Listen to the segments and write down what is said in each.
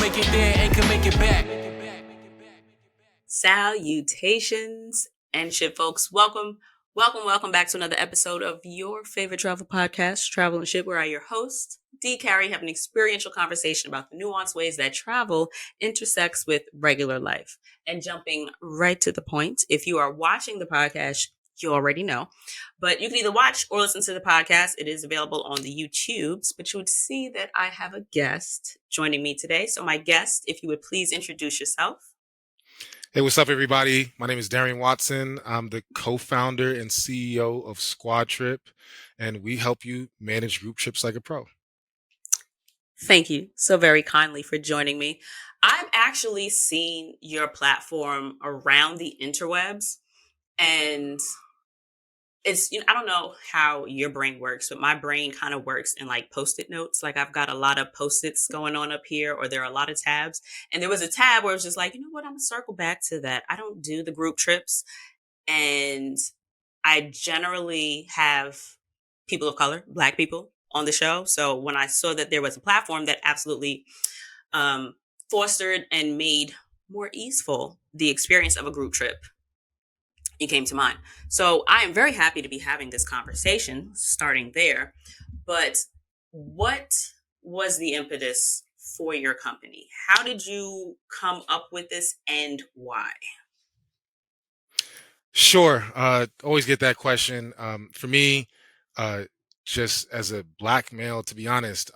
make it there and can make it back. Salutations and shit, folks. Welcome back to another episode of your favorite travel podcast, Travel and Shit, where I, your host, D. Carrie, have an experiential conversation about the nuanced ways that travel intersects with regular life. And jumping right to the point, if you are watching the podcast, you already know, but you can either watch or listen to the podcast. It is available on the YouTubes, but you would see that I have a guest joining me today. So my guest, if you would please introduce yourself. Hey, what's up, everybody? My name is Darrien Watson. I'm the co-founder and CEO of Squadtrip, and we help you manage group trips like a pro. Thank you so very kindly for joining me. I've actually seen your platform around the interwebs, and it's, I don't know how your brain works, but my brain kind of works in like post-it notes. Like I've got a lot of post-its going on up here, or there are a lot of tabs. And there was a tab where it was just like, you know what, I'm gonna circle back to that. I don't do the group trips, and I generally have people of color, Black people on the show. So when I saw that there was a platform that absolutely fostered and made more easeful the experience of a group trip, you came to mind. So I am very happy to be having this conversation starting there. But what was the impetus for your company? How did you come up with this and why? Sure. Always get that question. For me, just as a Black male, to be honest,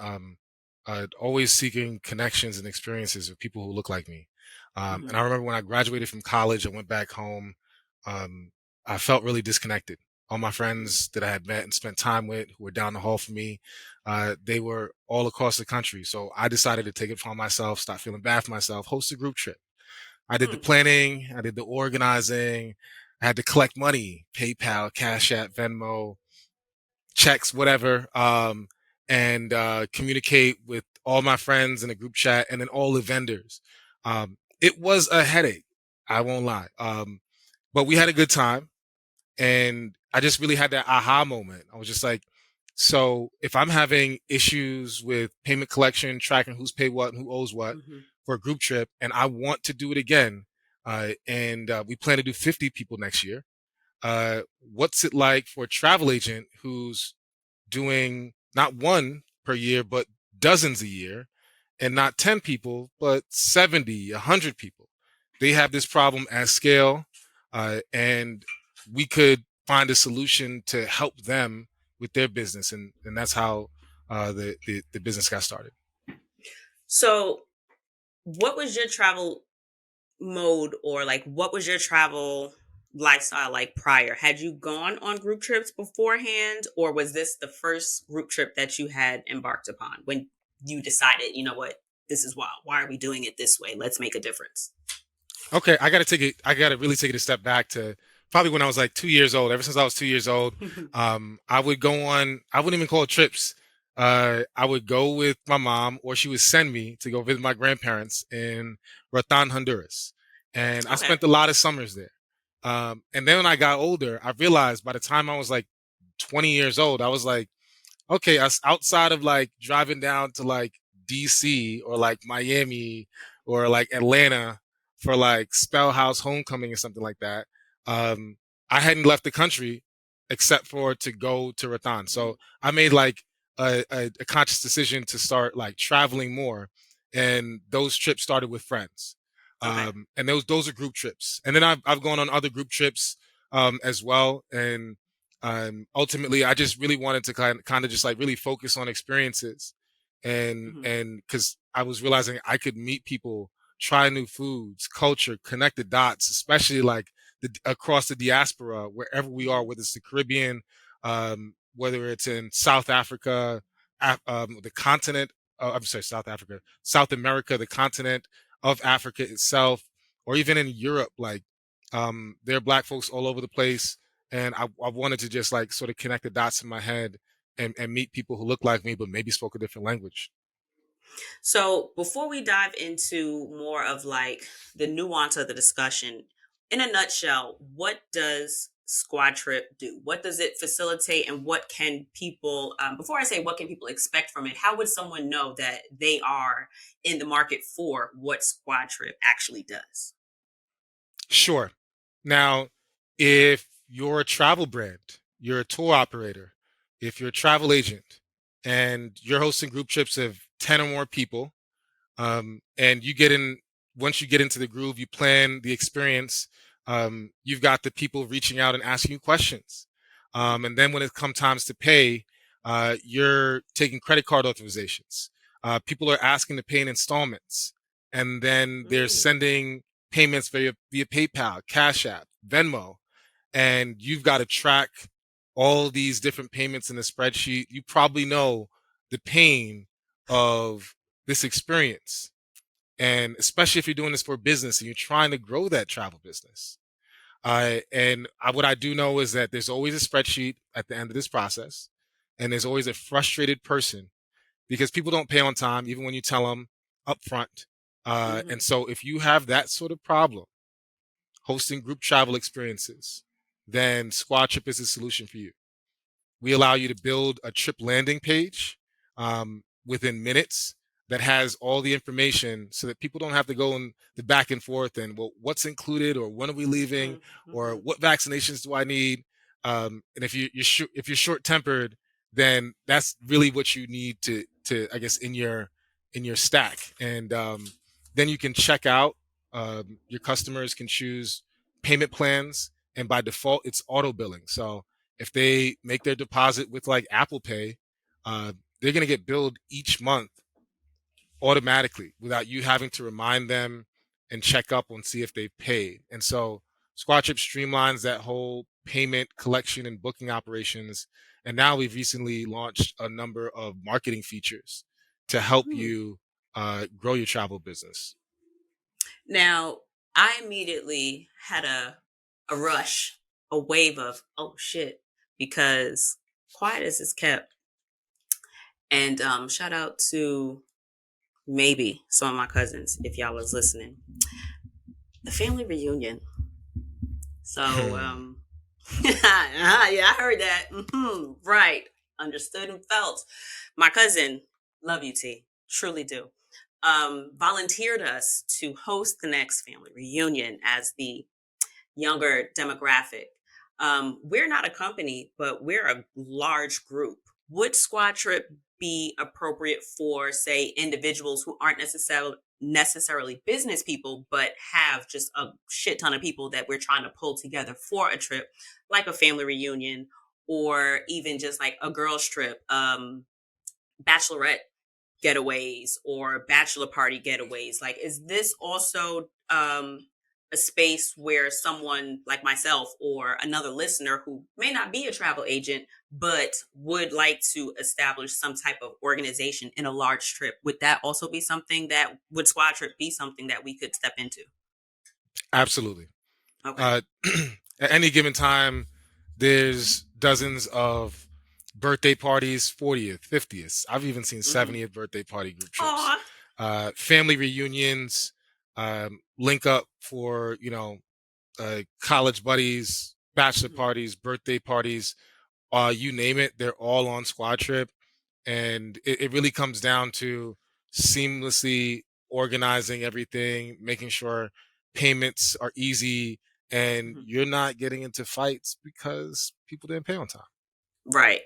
always seeking connections and experiences with people who look like me. And I remember when I graduated from college, I went back home. I felt really disconnected. All my friends that I had met and spent time with who were down the hall from me, they were all across the country. So I decided to take it upon myself, stop feeling bad for myself, host a group trip. I did the planning, I did the organizing, I had to collect money, PayPal, Cash App, Venmo, checks, whatever, and communicate with all my friends in a group chat and then all the vendors. It was a headache, I won't lie. But we had a good time. And I just really had that aha moment. I was just like, so if I'm having issues with payment collection, tracking who's paid what and who owes what for a group trip, and I want to do it again, and we plan to do 50 people next year, what's it like for a travel agent who's doing not one per year, but dozens a year, and not 10 people, but 70, 100 people? They have this problem at scale, and we could find a solution to help them with their business. And that's how the business got started. So what was your travel mode, or like what was your travel lifestyle like prior? Had you gone on group trips beforehand, or was this the first group trip that you had embarked upon when you decided, you know what, this is wild. Why are we doing it this way? Let's make a difference. Okay, I got to really take it a step back to probably when I was like 2 years old. Ever since I was 2 years old, I would go on, I wouldn't even call it trips. I would go with my mom, or she would send me to go visit my grandparents in Ratan, Honduras. And I spent a lot of summers there. And then when I got older, I realized by the time I was like 20 years old, I was like, okay, outside of like driving down to like DC or like Miami or like Atlanta for like Spell House Homecoming or something like that, I hadn't left the country except for to go to Ratan. So I made like a conscious decision to start like traveling more, and those trips started with friends. And those are group trips. And then I've gone on other group trips as well. And ultimately, I just really wanted to kind of just like really focus on experiences, and because I was realizing I could meet people, try new foods, culture, connect the dots, especially like across the diaspora, wherever we are, whether it's the Caribbean, whether it's in South Africa, the continent. I'm sorry, South Africa, South America, the continent of Africa itself, or even in Europe. Like there are Black folks all over the place, and I wanted to just like sort of connect the dots in my head and meet people who look like me but maybe spoke a different language. So before we dive into more of like the nuance of the discussion, in a nutshell, what does Squadtrip do? What does it facilitate, and what can people? Before I say what can people expect from it, how would someone know that they are in the market for what Squadtrip actually does? Sure. Now, if you're a travel brand, you're a tour operator, if you're a travel agent, and you're hosting group trips of 10 or more people, and you get in, once you get into the groove, you plan the experience. You've got the people reaching out and asking you questions. And then when it comes times to pay, you're taking credit card authorizations. People are asking to pay in installments. And then they're Mm, sending payments via PayPal, Cash App, Venmo. And you've got to track all these different payments in a spreadsheet. You probably know the pain of this experience. And especially if you're doing this for business and you're trying to grow that travel business. What I do know is that there's always a spreadsheet at the end of this process, and there's always a frustrated person because people don't pay on time, even when you tell them up front. And hmm so if you have that sort of problem hosting group travel experiences, then Squad Trip is a solution for you. We allow you to build a trip landing page within minutes that has all the information so that people don't have to go in the back and forth and, well, what's included, or when are we leaving, or hmm what vaccinations do I need? And if you're short tempered, then that's really what you need to I guess in your stack. And then you can check out. Your customers can choose payment plans, and by default, it's auto billing. So if they make their deposit with like Apple Pay, uh, they're going to get billed each month automatically without you having to remind them and check up and see if they've paid. And so Squadtrip streamlines that whole payment collection and booking operations. And now we've recently launched a number of marketing features to help hmm you grow your travel business. Now, I immediately had a rush, a wave of oh shit, because quiet as is kept. And shout out to maybe some of my cousins if y'all was listening. The family reunion. So Hmm. yeah, I heard that. Right, understood and felt. My cousin, love you, T, truly do. Volunteered us to host the next family reunion as the younger demographic. We're not a company, but we're a large group. Would Squad Trip be appropriate for, say, individuals who aren't necessarily business people, but have just a shit ton of people that we're trying to pull together for a trip, like a family reunion, or even just like a girls' trip, bachelorette getaways or bachelor party getaways? Like, is this also a space where someone like myself or another listener who may not be a travel agent but would like to establish some type of organization in a large trip, would that also be something that would Squad Trip be something that we could step into? Absolutely. Okay. Uh, at any given time, there's dozens of birthday parties, 40th, 50th. I've even seen Mm-hmm. 70th birthday party group trips, Aw. family reunions, link up for, college buddies, bachelor Mm-hmm. parties, birthday parties, you name it, they're all on Squad Trip. And it really comes down to seamlessly organizing everything, making sure payments are easy, and Mm-hmm. you're not getting into fights because people didn't pay on time. Right.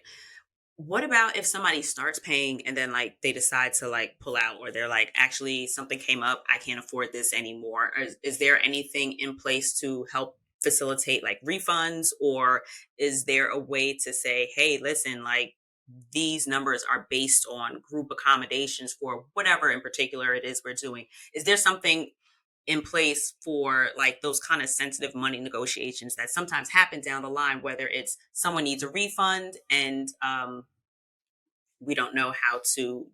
What about if somebody starts paying and then like they decide to like pull out, or they're like, actually something came up, I can't afford this anymore? Is there anything in place to help facilitate like refunds, or is there a way to say, hey, listen, like these numbers are based on group accommodations for whatever in particular it is we're doing? Is there something in place for like those kind of sensitive money negotiations that sometimes happen down the line, whether it's someone needs a refund and we don't know how to,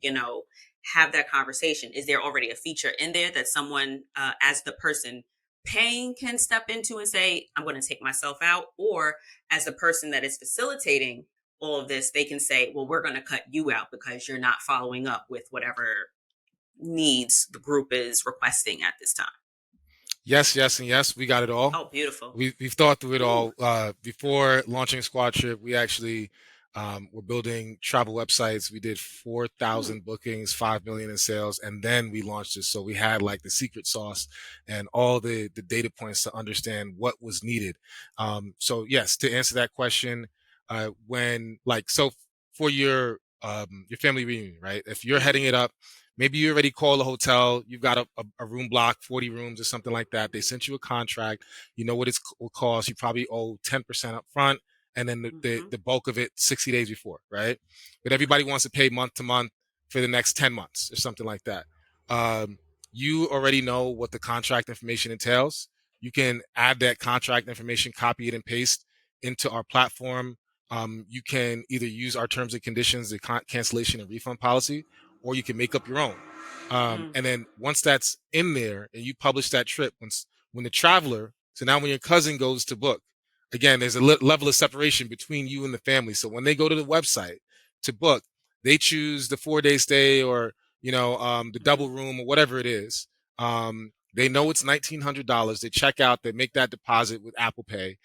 have that conversation? Is there already a feature in there that someone, as the person paying, can step into and say, I'm going to take myself out? Or as the person that is facilitating all of this, they can say, well, we're going to cut you out because you're not following up with whatever needs the group is requesting at this time? Yes, yes, and yes. We got it all. Oh, beautiful. We've thought through it Ooh. all. Before launching Squadtrip, we actually were building travel websites. We did Hmm. 4,000 bookings, 5 million in sales, and then we launched it. So we had like the secret sauce and all the data points to understand what was needed. So yes, to answer that question, when like so for your family reunion, right? If you're heading Hmm. it up, maybe you already call a hotel. You've got a room block, 40 rooms or something like that. They sent you a contract. You know what it will cost. You probably owe 10% up front, and then Hmm. the bulk of it 60 days before, right? But Okay. everybody wants to pay month to month for the next 10 months or something like that. Um, you already know what the contract information entails. You can add that contract information, copy it, and paste into our platform. You can either use our terms and conditions, the cancellation and refund policy, or you can make up your own. Mm. And then once that's in there and you publish that trip, when the traveler, so now when your cousin goes to book, again, there's a level of separation between you and the family. So when they go to the website to book, they choose the 4 day stay or the double Hmm. room or whatever it is. They know it's $1,900. They check out, they make that deposit with Apple Pay.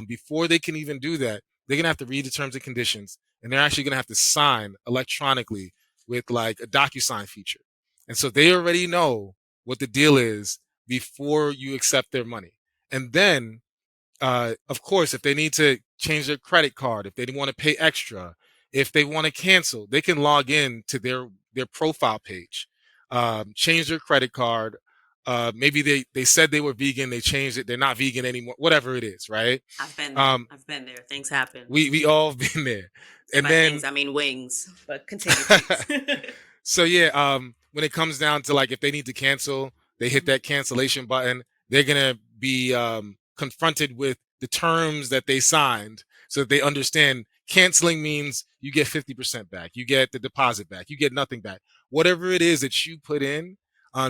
Before they can even do that, they're gonna have to read the terms and conditions, and they're actually gonna have to sign electronically with like a DocuSign feature. And so they already know what the deal is before you accept their money. And then, of course, if they need to change their credit card, if they want to pay extra, if they want to cancel, they can log in to their profile page, change their credit card. Maybe they said they were vegan, they changed it, they're not vegan anymore, whatever it is, right? I've been there. Um, I've been there. Things happen. we all been there, And and by things, then I mean wings. But continue, please. so yeah, when it comes down to like if they need to cancel, they hit Mhm. that cancellation button. They're gonna be confronted with the terms that they signed, so that they understand canceling means you get 50% back, you get the deposit back, you get nothing back. Whatever it is that you put in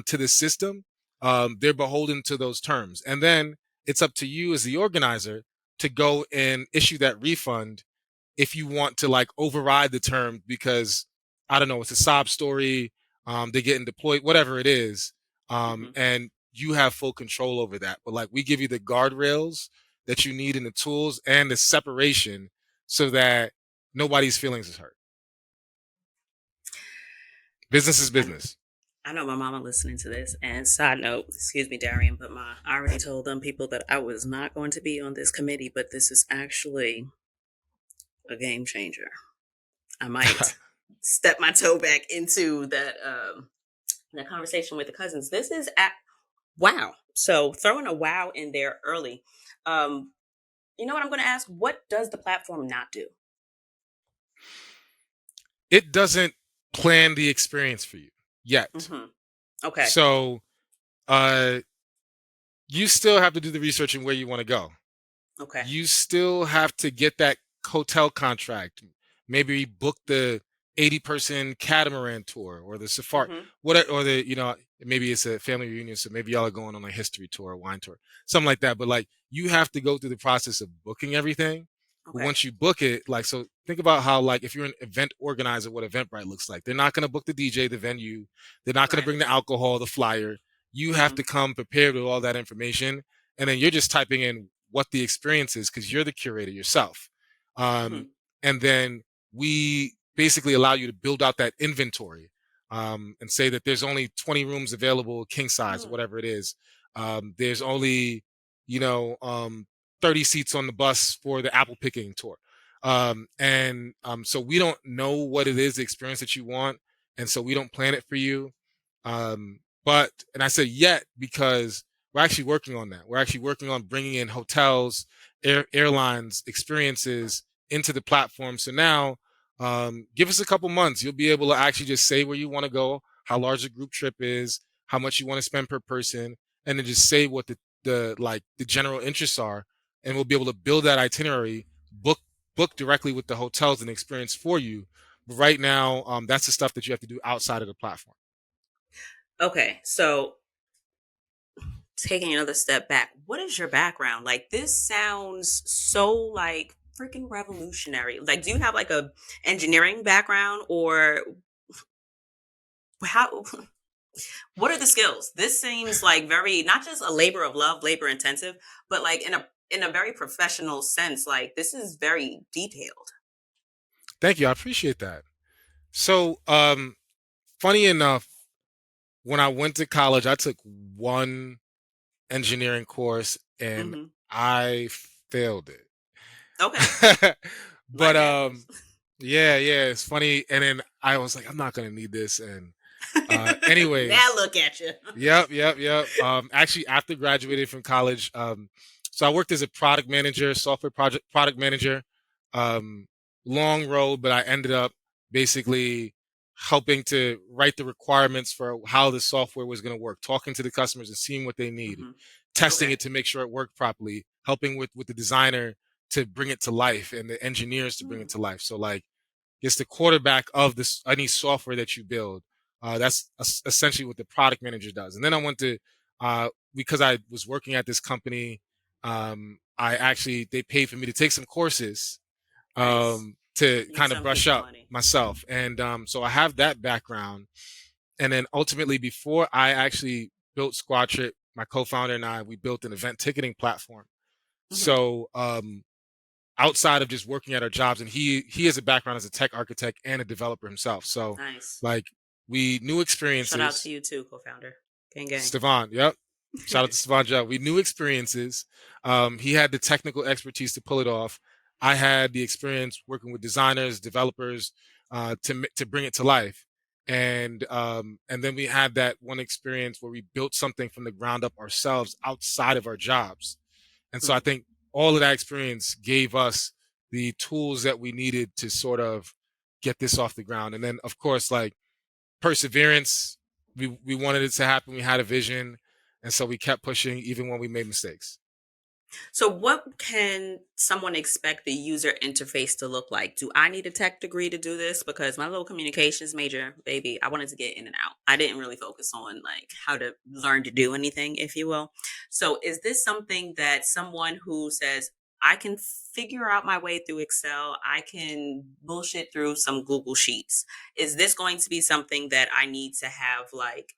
to the system, they're beholden to those terms, and then it's up to you as the organizer to go and issue that refund if you want to like override the term because I don't know, it's a sob story, they're getting deployed, whatever it is, Mhm. and you have full control over that. But like we give you the guardrails that you need and the tools and the separation so that nobody's feelings is hurt. Business is I, business. I know my mama listening to this. And side note, excuse me, Darrien, but I already told them people that I was not going to be on this committee, but this is actually a game changer. I might step my toe back into that conversation with the cousins. This is at wow. So throwing a wow in there early. Um, you know what I'm going to ask? What does the platform not do? It doesn't plan the experience for you yet. Hmm. Okay. So uh, you still have to do the research in where you want to go. Okay. You still have to get that hotel contract. Maybe book the 80-person catamaran tour or the safari, Hmm. what or maybe it's a family reunion, so maybe y'all are going on a history tour, a wine tour, something like that. But like you have to go through the process of booking everything. But Okay. once you book it, like so think about how like if you're an event organizer, what Eventbrite looks like. They're not gonna book the DJ, the venue, they're not gonna Right. bring the alcohol, the flyer. You have Hmm. to come prepared with all that information and then you're just typing in what the experience is because you're the curator yourself. Um, Hmm. and then we basically allow you to build out that inventory and say that there's only 20 rooms available, king size, Hmm. whatever it is. There's only, you know, 30 seats on the bus for the apple picking tour. So we don't know what it is, the experience that you want. And so we don't plan it for you. And I say yet because we're actually working on that. We're actually working on bringing in hotels, airlines, experiences into the platform. So now, give us a couple months. You'll be able to actually just say where you want to go, how large the group trip is, how much you want to spend per person, and then just say what the general interests are, and we'll be able to build that itinerary, book directly with the hotels and experience for you. But right now, that's the stuff that you have to do outside of the platform. Okay. So taking another step back, what is your background? Like this sounds so like freaking revolutionary. Like, do you have like a engineering background or how? What are the skills? This seems like very not just a labor of love, labor intensive, but like in a very professional sense. Like this is very detailed. Thank you. I appreciate that. So, funny enough, when I went to college, I took one engineering course and Hmm. I failed Okay, it. But life happens. yeah, yeah, it's funny. And then I was like, I'm not gonna need this. And Now anyways, look at you. yep, yep, yep. Actually, after graduating from college, so I worked as a product manager, software project product manager. Um, Long road, but I ended up basically helping to write the requirements for how the software was going to work, talking to the customers and seeing what they need, Hmm. testing Okay. it to make sure it worked properly, helping with the designer to bring it to life and the engineers to bring it Mm. to life. So like it's the quarterback of this any software that you build. That's essentially what the product manager does. And then I went to because I was working at this company, I actually they paid for me to take some courses Nice. to Need kind of some brush good up money. myself. And so I have that background. And then ultimately, before I actually built Squadtrip, my co-founder and I, we built an event ticketing platform. Hmm. So outside of just working at our jobs, and he has a background as a tech architect and a developer himself. So Nice. like we new Shout out experiences. to you too, co-founder. Gang gang. Stevan, yep. Shout out to Stevan Joe. We new experiences. He had the technical expertise to pull it off. I had the experience working with designers, developers, to bring it to life. And then we had that one experience where we built something from the ground up ourselves outside of our jobs. And so I Mm. think all of that experience gave us the tools that we needed to sort of get this off the ground. And then of course, like perseverance. We wanted it to happen. We had a vision, and so we kept pushing even when we made mistakes. So, what can someone expect the user interface to look like? Do I need a tech degree to do this? Because my little communications major, baby, I wanted to get in and out. I didn't really focus on like how to learn to do anything, if you will. So, is this something that someone who says, I can figure out my way through Excel, I can bullshit through some Google Sheets? Is this going to be something that I need to have like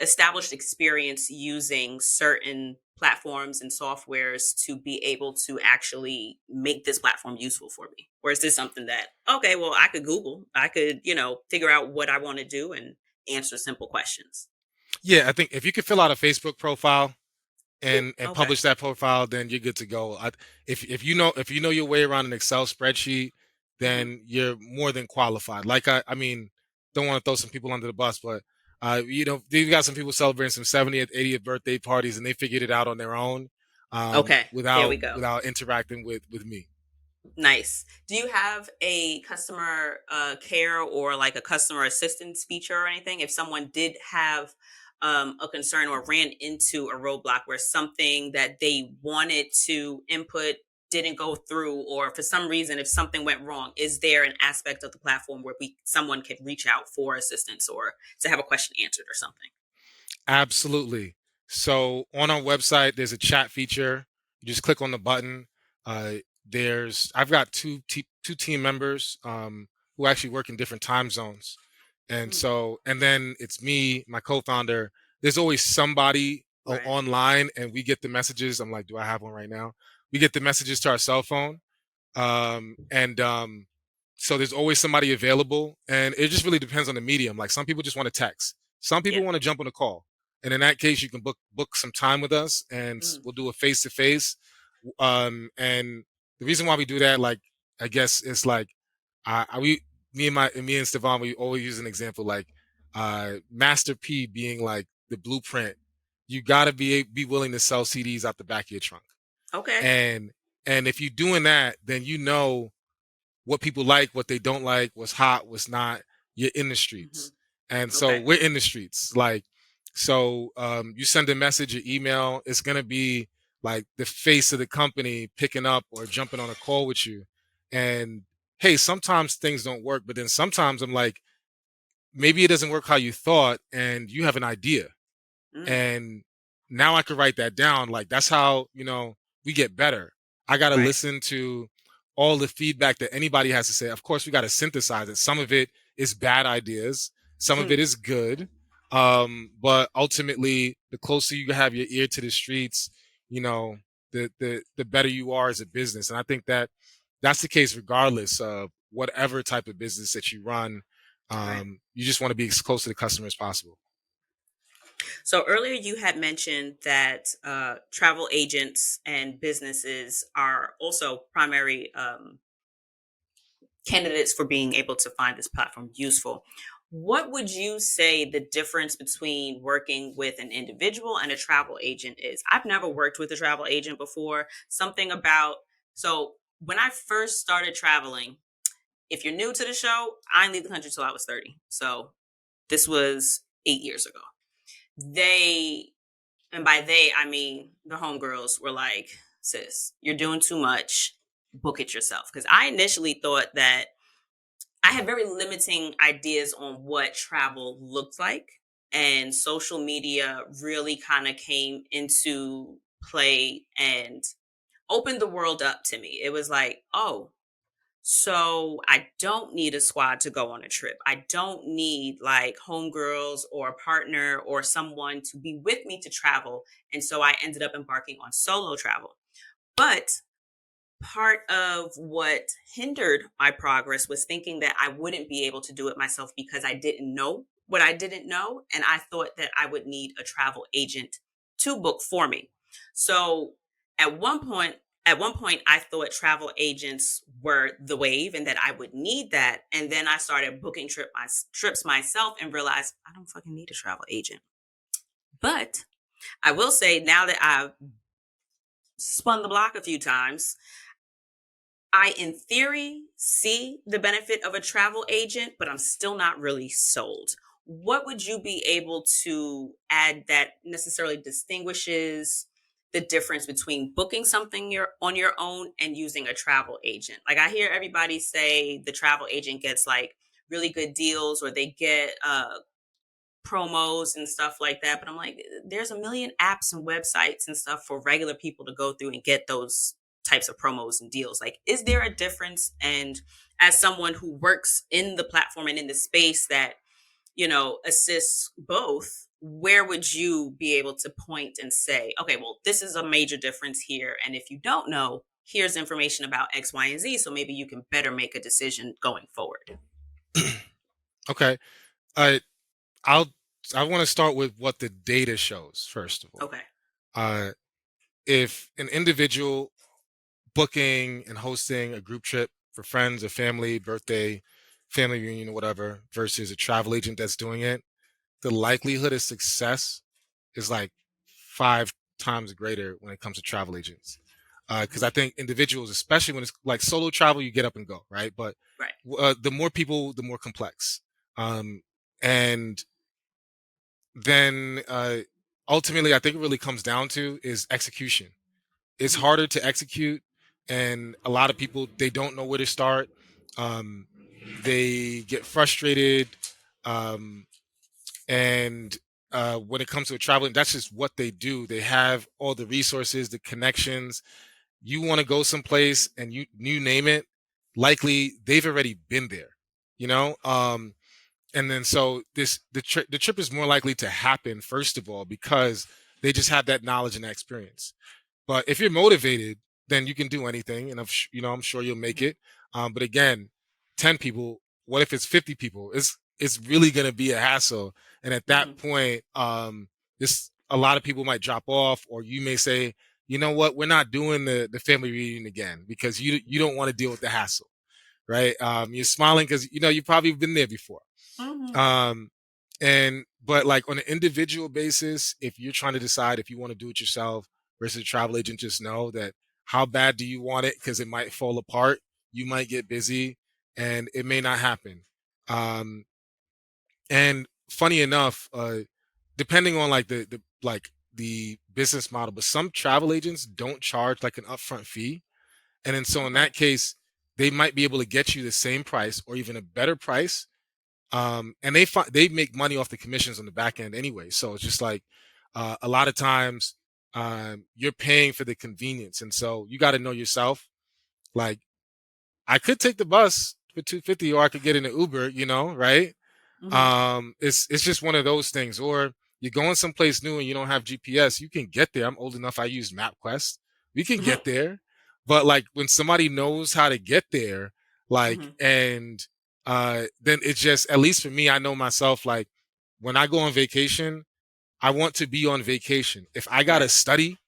established experience using certain platforms and softwares to be able to actually make this platform useful for me? Or is this something that, okay, well, I could Google, I could, figure out what I want to do and answer simple questions? Yeah, I think if you could fill out a Facebook profile Mm. and Okay. publish that profile, then you're good to go. If you know your way around an Excel spreadsheet, Hmm. then you're more than qualified. Like I mean, don't want to throw some people under the bus, but you got some people celebrating some 70th, 80th birthday parties, and they figured it out on their own, Okay. There we without go. interacting with me. Nice. Do you have a customer care or like a customer assistance feature or anything? If someone did have a concern or ran into a roadblock where something that they wanted to input didn't go through, or for some reason, if something went wrong, is there an aspect of the platform where someone could reach out for assistance or to have a question answered or something? Absolutely. So on our website, there's a chat feature. You just click on the button. Uh, I've got two team members who actually work in different time zones, and Mm. and then it's me, my co-founder. There's always somebody Right. online, and we get the messages. I'm like, do I have one right now? We get the messages to our cell phone, and so there's always somebody available, and it just really depends on the medium. Like some people just want to text, some Yeah. people want to jump on a call, and in that case, you can book some time with us, and Mm. we'll do a face to face. And the reason why we do that, like I guess, it's like we me and Stevan, we always use an example like Master P being like the blueprint. You got to be willing to sell CDs out the back of your trunk, Okay. and if you're doing that, then you know what people like, what they don't like, what's hot, what's not. You're in the Hmm. streets. And so Okay. we're in the streets. Like, so you send a message or email, it's going to be like the face of the company picking up or jumping on a call with you. And hey, sometimes things don't work, but then sometimes I'm like, maybe it doesn't work how you thought, and you have an idea, Mm. and now I could write that down. Like that's how we get better. I got to Right. listen to all the feedback that anybody has to say. Of course, we got to synthesize it. Some of it is bad ideas, some of it is good. But ultimately, the closer you have your ear to the streets, you know, the better you are as a business. And I think that that's the case regardless of whatever type of business that you run. Right. You just want to be as close to the customer as possible. So earlier you had mentioned that travel agents and businesses are also primary candidates for being able to find this platform useful. What would you say the difference between working with an individual and a travel agent is? I've never worked with a travel agent before. Something about, so when I first started traveling, if you're new to the show, I didn't leave the country till I was 30. So this was 8 years ago. They, and by they, I mean the homegirls were like, sis, you're doing too much. Book it yourself. Because I initially thought that I had very limiting ideas on what travel looked like. And social media really kind of came into play and opened the world up to me. It was like, oh, so I don't need a squad to go on a trip. I don't need like homegirls or a partner or someone to be with me to travel. And so I ended up embarking on solo travel. But part of what hindered my progress was thinking that I wouldn't be able to do it myself because I didn't know what I didn't know. And I thought that I would need a travel agent to book for me. So at one point, at one point, I thought travel agents were the wave and that I would need that. And then I started booking trips myself and realized I don't fucking need a travel agent. But I will say now that I've spun the block a few times, I, in theory, see the benefit of a travel agent, but I'm still not really sold. What would you be able to add that necessarily distinguishes the difference between booking something you're on your own and using a travel agent? Like I hear everybody say the travel agent gets like really good deals or they get promos and stuff like that. But I'm like, there's a million apps and websites and stuff for regular people to go through and get those types of promos and deals. Like, is there a difference? And as someone who works in the platform and in the space that, assists both, where would you be able to point and say, okay, well, this is a major difference here. And if you don't know, here's information about X, Y, and Z. So maybe you can better make a decision going forward. Okay. Uh, I'll I want to start with what the data shows first of all. Okay. Uh, if an individual booking and hosting a group trip for friends or family, birthday, family reunion, or whatever, versus a travel agent that's doing it, the likelihood of success is like 5 times greater when it comes to travel agents. Because I think individuals, especially when it's like solo travel, you get up and go, right? But Right. the more people, the more complex. And then ultimately, I think it really comes down to is execution. It's Hmm. harder to execute, and a lot of people they don't know where to start. Um, they get frustrated, um, and when it comes to traveling, that's just what they do. They have all the resources, the connections. You want to go someplace, and you name it, likely they've already been there. You know, and then so the trip is more likely to happen first of all because they just have that knowledge and that experience. But if you're motivated, then you can do anything, and I'm sure you'll make it. But again, 10 people. What if it's 50 people? It's really gonna be a hassle, and at that Hmm. point, this a lot of people might drop off, or you may say, you know what, we're not doing the family reunion again because you don't want to deal with the hassle, right? You're smiling because you've probably been there before. Hmm. Um, and but like on an individual basis, if you're trying to decide if you want to do it yourself versus a travel agent, just know that how bad do you want it? Because it might fall apart. You might get busy and it may not happen. Um, and funny enough, depending on like the business model, but some travel agents don't charge like an upfront fee. And then so in Okay. that case, they might be able to get you the same price or even a better price, and they make money off the commissions on the back end anyway. So it's just like a lot of times you're paying for the convenience, and so you got to know yourself. Like I could take the bus for 250, or I could get in an Uber, right? Hmm. It's just one of those things. Or you're going someplace new and you don't have GPS, you can get there. I'm old enough. I use MapQuest. We can get there, but like when somebody knows how to get there, like, Hmm. and then it's just, at least for me, I know myself. Like when I go on vacation, I want to be on vacation. If I gotta Right. study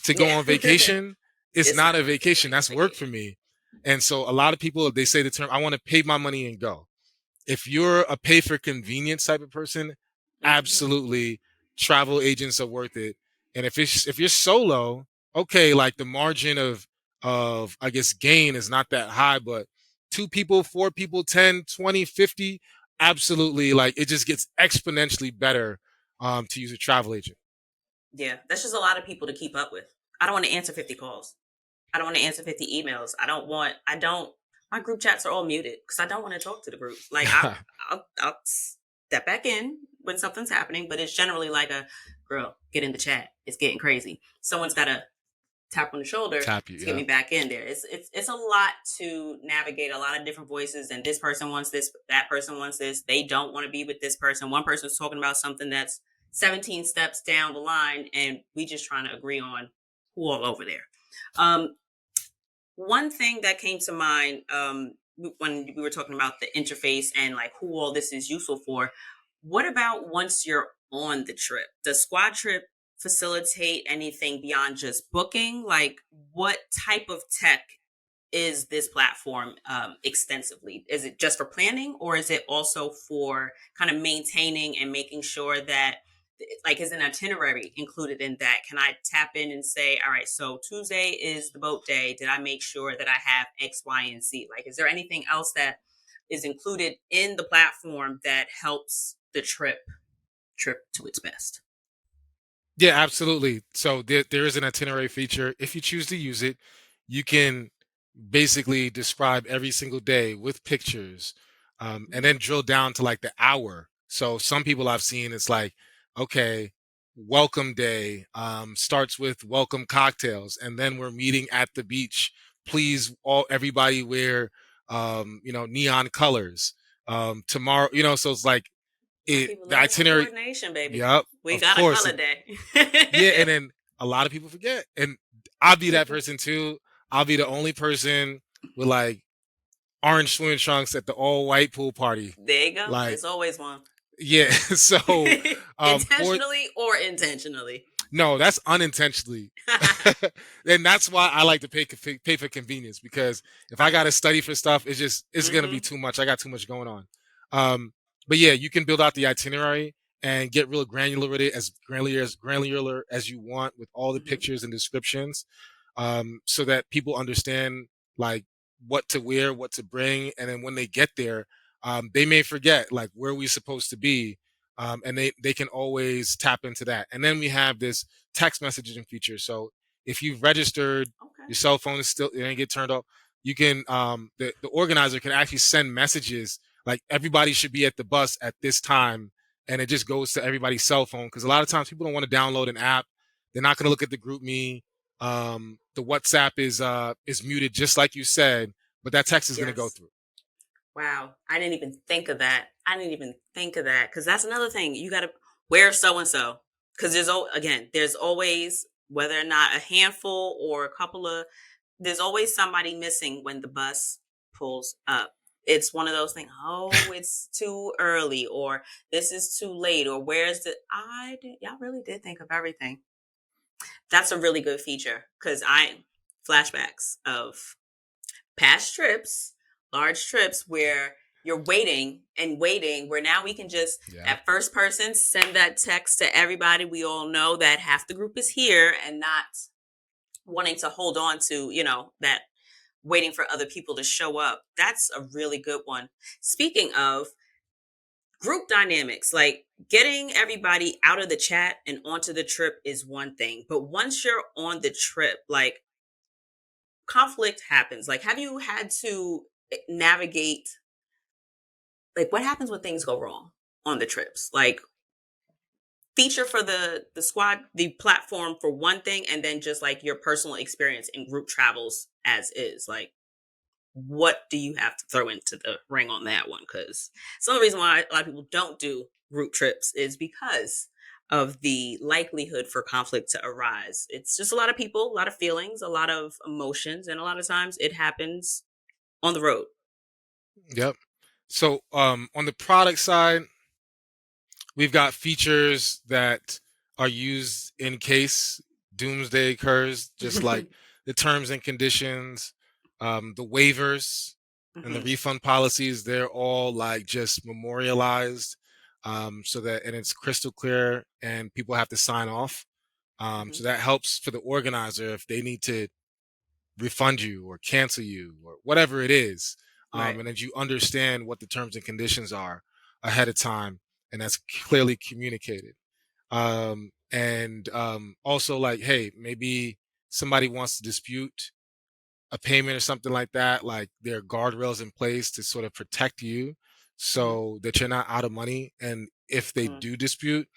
to go Yeah. on vacation, it's It's not not a a vacation. That's work for vacation. me. And so a lot of people, they say the term, I want to pay my money and go. If you're a pay for convenience type of person, Hmm. absolutely travel agents are worth it. And if you're solo, okay, like the margin of I guess gain is not that high, but two people, four people, 10, 20, 50, absolutely, like it just gets exponentially better to use a travel agent. Yeah, that's just a lot of people to keep up with. I don't want to answer 50 calls. I don't want to answer 50 emails. I don't, my group chats are all muted because I don't want to talk to the group. Like I'll step back in when something's happening, but it's generally like a girl, get in the chat. It's getting crazy. Someone's got to tap on the shoulder Tap you, to get yeah. me back in there. It's a lot to navigate, a lot of different voices, and this person wants this, that person wants this. They don't want to be with this person. One person's talking about something that's 17 steps down the line, and we just trying to agree on who all over there. Um, One thing that came to mind when we were talking about the interface and like who all this is useful for, what about once you're on the trip? Does Squad Trip facilitate anything beyond just booking? Like, what type of tech is this platform extensively? Is it just for planning, or is it also for kind of maintaining and making sure that, like, is an itinerary included in that? Can I tap in and say, all right, so Tuesday is the boat day. Did I make sure that I have X, Y, and Z? Like, is there anything else that is included in the platform that helps the trip to its best? Yeah, absolutely. So there is an itinerary feature. If you choose to use it, you can basically describe every single day with pictures, and then drill down to like the hour. So some people I've seen, it's like, okay, welcome day starts with welcome cocktails, and then we're meeting at the beach. Please, all everybody wear neon colors. Tomorrow, so it's like Some it people the love some itinerary. coordination, baby. Yep, We of got a course. color day. Yeah, and then a lot of people forget. And I'll be that person too. I'll be the only person with like orange swimming trunks at the all white pool party. There you go. Like, There's always one. yeah. So for Intentionally or intentionally. no, that's unintentionally. And that's why I like to pay for convenience, because if I got to study for stuff, it's gonna be Hmm. too much. I got too much going on. Um, but yeah, you can build out the itinerary and get real granular with it, as granular as you want, with all the Hmm. pictures and descriptions, so that people understand like what to wear, what to bring, and then when they get there, they may forget like where we supposed to be, and they can always tap into that. And then we have this text messaging feature. So if you've registered, Okay. your cell phone is still, it didn't get turned off. You can the organizer can actually send messages like everybody should be at the bus at this time, and it just goes to everybody's cell phone, because a lot of times people don't want to download an app. They're not going to look at the group me. The WhatsApp is muted, just like you said, but that text is going to go Yes. through. Wow. I didn't even think of that. I didn't even think of that because that's another thing. You got to wear so and so because again, there's always, whether or not a handful or a couple of, there's always somebody missing when the bus pulls up. It's one of those things. Oh, it's too early, or this is too late, or where's the? Y'all really did think of everything. That's a really good feature because I flashbacks of past trips, large trips where you're waiting and waiting, where now we can just, Yeah. that first person, send that text to everybody. We all know that half the group is here and not wanting to hold on to, that waiting for other people to show up. That's a really good one. Speaking of group dynamics, like getting everybody out of the chat and onto the trip is one thing. But once you're on the trip, like conflict happens. Like, have you had to navigate, like, what happens when things go wrong on the trips? Like, feature for the squad, the platform for one thing, and then just like your personal experience in group travels as is. Like, what do you have to throw into the ring on that one? Because some of the reason why a lot of people don't do group trips is because of the likelihood for conflict to arise. It's just a lot of people, a lot of feelings, a lot of emotions, and a lot of times it happens on the road. Yep. So on the product side, we've got features that are used in case doomsday occurs, just like the terms and conditions, the waivers, and the Hmm. refund policies. They're all like just memorialized, so that and it's crystal clear, and people have to sign off. Hmm. So that helps for the organizer if they need to refund you or cancel you or whatever it is, Right. and that you understand what the terms and conditions are ahead of time, and that's clearly communicated. And Also, like, hey, maybe somebody wants to dispute a payment or something like that. Like, there are guardrails in place to sort of protect you Hmm. so that you're not out of money. And if they Hmm. do dispute,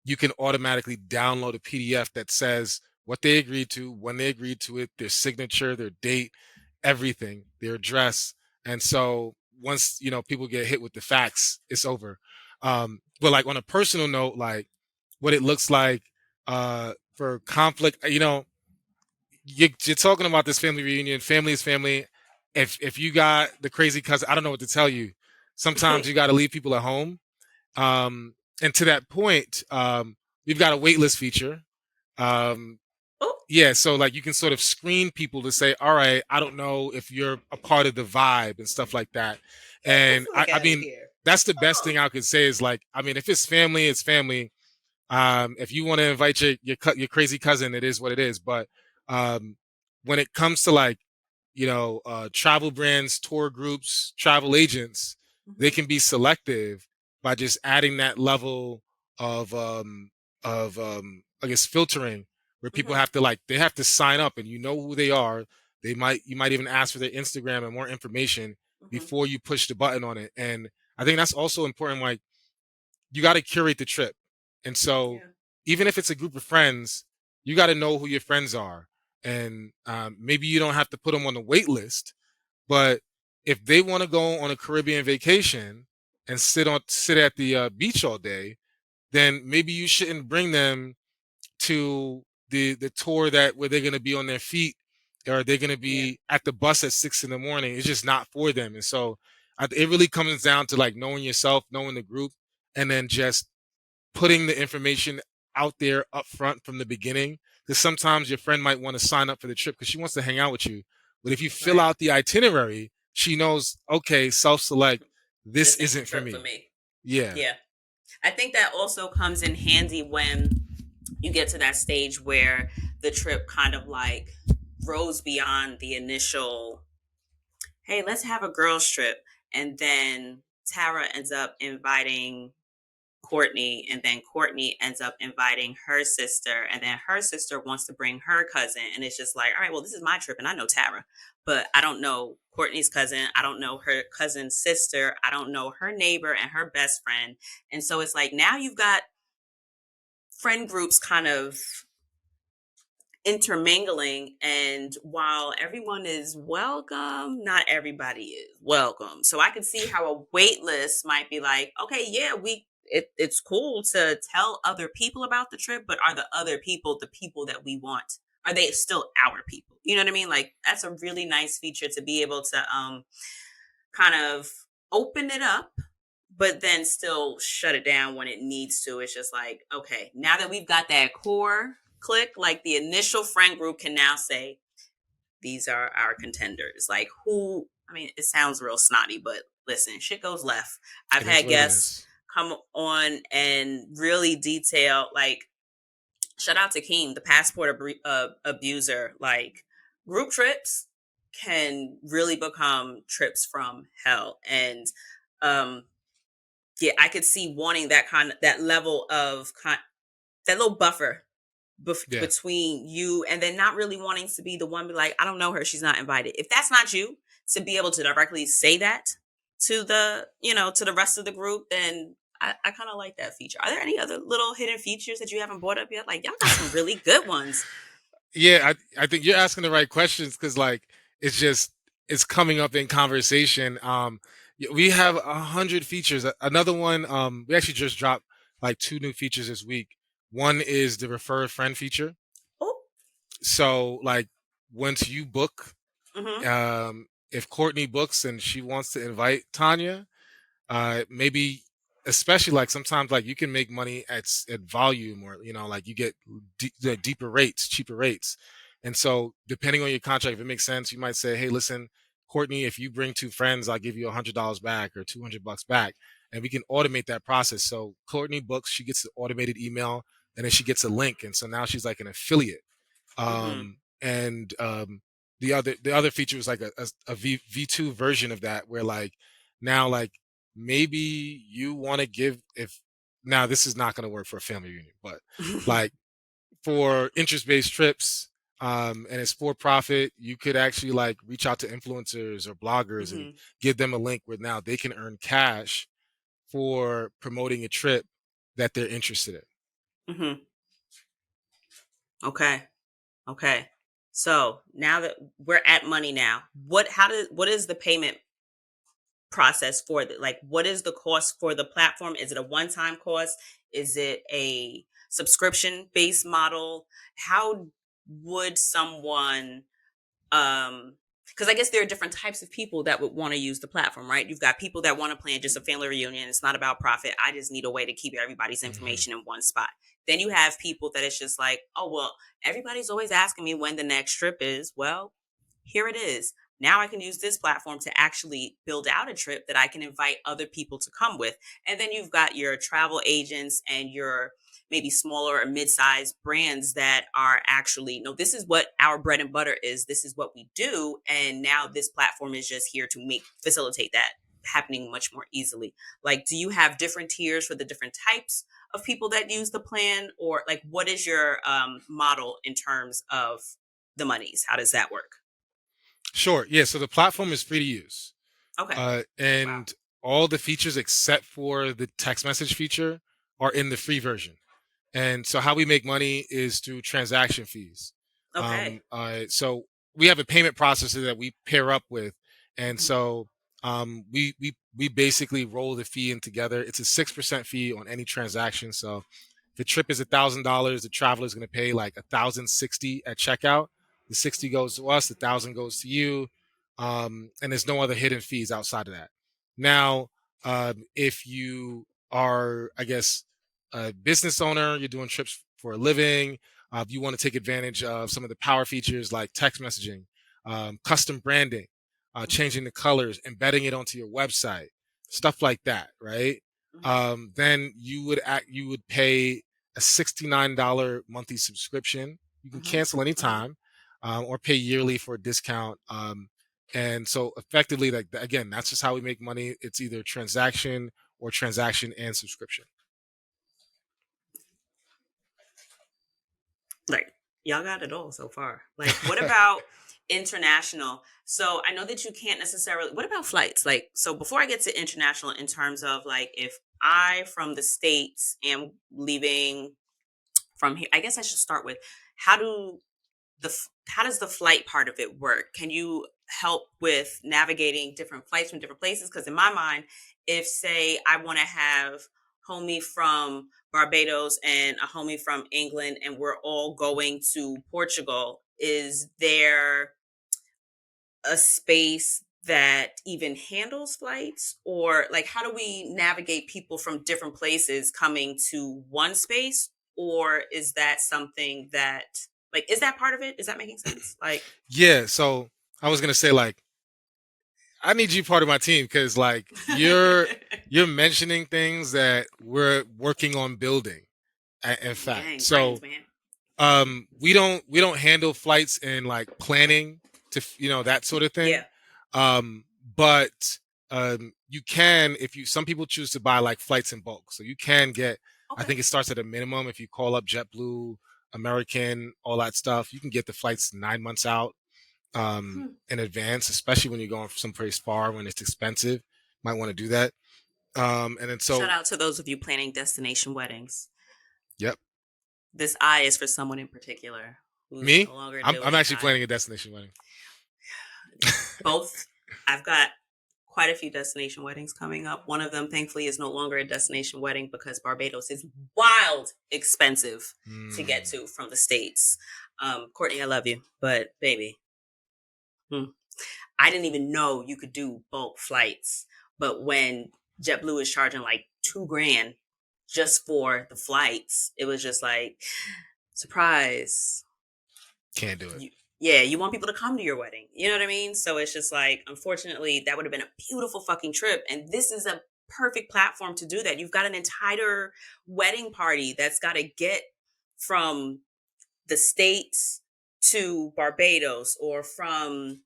you can automatically download a PDF that says what they agreed to, when they agreed to it, their signature, their date, everything, their address. And so once, people get hit with the facts, it's over. But like on a personal note, like what it looks like for conflict, you're talking about this family reunion. Family is family. If you got the crazy cousin, I don't know what to tell you. Sometimes you got to leave people at home, and to that point, we've got a waitlist feature. Um, Oh, yeah, so like you can sort of screen people to say, all right, I don't know if you're a part of the vibe and stuff like that. get the And I, fuck I out of mean, here. that's the best Oh. thing I could say is like, I mean, if it's family, it's family. If you want to invite your crazy cousin, it is what it is. But um, when it comes to like travel brands, tour groups, travel agents, they Hmm. can be selective by just adding that level of I guess filtering where people Hmm. have to like they have to sign up and you know who they are. You might even ask for their Instagram and more information Hmm. before you push the button on it. And I think that's also important. Like you got to curate the trip. And so Yeah. even if it's a group of friends, you got to know who your friends are. And maybe you don't have to put them on the wait list, but if they want to go on a Caribbean vacation and sit at the beach all day, then maybe you shouldn't bring them to the tour that where they're going to be on their feet or they're going to Yeah. be at the bus at 6 in the morning. It's just not for them. And so it really comes down to like knowing yourself, knowing the group, and then just putting the information out there up front from the beginning. Because sometimes your friend might want to sign up for the trip because she wants to hang out with you. But if you fill Right. out the itinerary, she knows, okay, self select, this This ain't the isn't for trip for me. me. Yeah. Yeah. I think that also comes in handy when you get to that stage where the trip kind of like grows beyond the initial, hey, let's have a girls trip. And then Tara ends up inviting Courtney, and then Courtney ends up inviting her sister, and then her sister wants to bring her cousin. And it's just like, all right, well, this is my trip, and I know Tara, but I don't know Courtney's cousin. I don't know her cousin's sister. I don't know her neighbor and her best friend. And so it's like now you've got friend groups kind of intermingling, and while everyone is welcome, not everybody is welcome. So I could see how a wait list might be like, okay, yeah, it's cool to tell other people about the trip, but are the other people the people that we want? Are they still our people? You know what I mean? Like that's a really nice feature to be able to kind of open it up, but then still shut it down when it needs to. It's just like, okay, now that we've got that core click, like the initial friend group can now say, these are our contenders. Like, who, I mean, it sounds real snotty, but listen, shit goes left. I've It is had what it guests is. come on and really detail, like, shout out to Keem, the passport abuser. Like, group trips can really become trips from hell. And um, yeah, I could see wanting that kind of that level of that little buffer Yeah. between you, and then not really wanting to be the one be like, I don't know her, she's not invited. If that's not you, to be able to directly say that to the to the rest of the group, then I kind of like that feature. Are there any other little hidden features that you haven't brought up yet? Like y'all got some really good ones. Yeah, I think you're asking the right questions because like it's just is coming up in conversation. We have 100 features. Another one, we actually just dropped like two new features this week. One is the refer a friend feature. Oh. So like once you book, Mm-hmm. if Courtney books and she wants to invite Tanya, maybe especially like sometimes like you can make money at volume, or like you get the deeper rates, cheaper rates. And so depending on your contract, if it makes sense, you might say, hey, listen, Courtney, if you bring two friends, I'll give you $100 back or $200 back, and we can automate that process. So Courtney books, she gets the automated email, and then she gets a link, and so now she's like an affiliate. Mm-hmm. And the other feature is like a V2 version of that, where like now like maybe you want to give, if now this is not going to work for a family reunion, but like for interest-based trips, and it's for profit, you could actually like reach out to influencers or bloggers and Mm-hmm. give them a link where now they can earn cash for promoting a trip that they're interested in. Mm-hmm. Okay. Okay. So now that we're at money now, what is the payment process for the, like, what is the cost for the platform? Is it a one-time cost? Is it a subscription based model? How would someone, because I guess there are different types of people that would want to use the platform, right? You've got people that want to plan just a family reunion. It's not about profit. I just need a way to keep everybody's Hmm. information in one spot. Then you have people that it's just like, oh, well, everybody's always asking me when the next trip is. Well, here it is. Now I can use this platform to actually build out a trip that I can invite other people to come with. And then you've got your travel agents and your maybe smaller or mid-sized brands that are actually, no, this is what our bread and butter is. This is what we do. And now this platform is just here to facilitate that happening much more easily. Like, do you have different tiers for the different types of people that use the plan? Or like, what is your model in terms of the monies? How does that work? Sure. Yeah. So the platform is free to use. Okay. Wow. And all the features except for the text message feature are in the free version. And so how we make money is through transaction fees. Okay. So we have a payment processor that we pair up with, and Mhm. so we basically roll the fee in together. It's a 6% fee on any transaction. So if the trip is $1,000, the traveler is going to pay like 1,060 at checkout. The 60 goes to us, the 1,000 goes to you, and there's no other hidden fees outside of that. Now, if you are, I guess, a business owner, you're doing trips for a living, you want to take advantage of some of the power features like text messaging, custom branding, Mhm. changing the colors, embedding it onto your website, stuff like that, right? Mhm. Then you would pay a $69 monthly subscription. You can Mhm. cancel Mhm. anytime, or pay yearly for a discount. And so effectively, like again, that's just how we make money. It's either transaction or transaction and subscription. Like, y'all got it all so far. Like, what about international? So I know that you can't necessarily. What about flights? Like, so before I get to international, in terms of like, if I from the states am leaving from here, I guess I should start with how do how does the flight part of it work? Can you help with navigating different flights from different places? Because in my mind, if say I want to have homie from Barbados and a homie from England, and we're all going to Portugal, is there a space that even handles flights, or like how do we navigate people from different places coming to one space? Or is that something that, like, is that part of it? Is that making sense? Like, Yeah, so I was gonna say like I need you part of my team because like you're mentioning things that we're working on building. In fact, Dang, so brains, man. we don't handle flights and like planning to that sort of thing. Yeah. Um, but you can, if you some people choose to buy like flights in bulk, so you can get. I Okay. think it starts at a minimum if you call up JetBlue, American, all that stuff. You can get the flights 9 months out, Hmm. in advance, especially when you're going someplace far when it's expensive. Might want to do that. And then Shout so, out to those of you planning destination weddings. yep, This eye is for someone in particular who's me, no longer I'm doing actually eye. planning a destination wedding. Both. I've got quite a few destination weddings coming up. One of them, thankfully, is no longer a destination wedding because Barbados is wild expensive to get Mm, to from the States. Courtney, I love you, but baby, hmm, I didn't even know you could do bulk flights. But when JetBlue is charging like 2 grand just for the flights, it was just like, surprise. can't do it. Yeah, you want people to come to your wedding. You know what I mean? So it's just like, unfortunately, that would have been a beautiful fucking trip. And this is a perfect platform to do that. You've got an entire wedding party that's got to get from the States to Barbados or from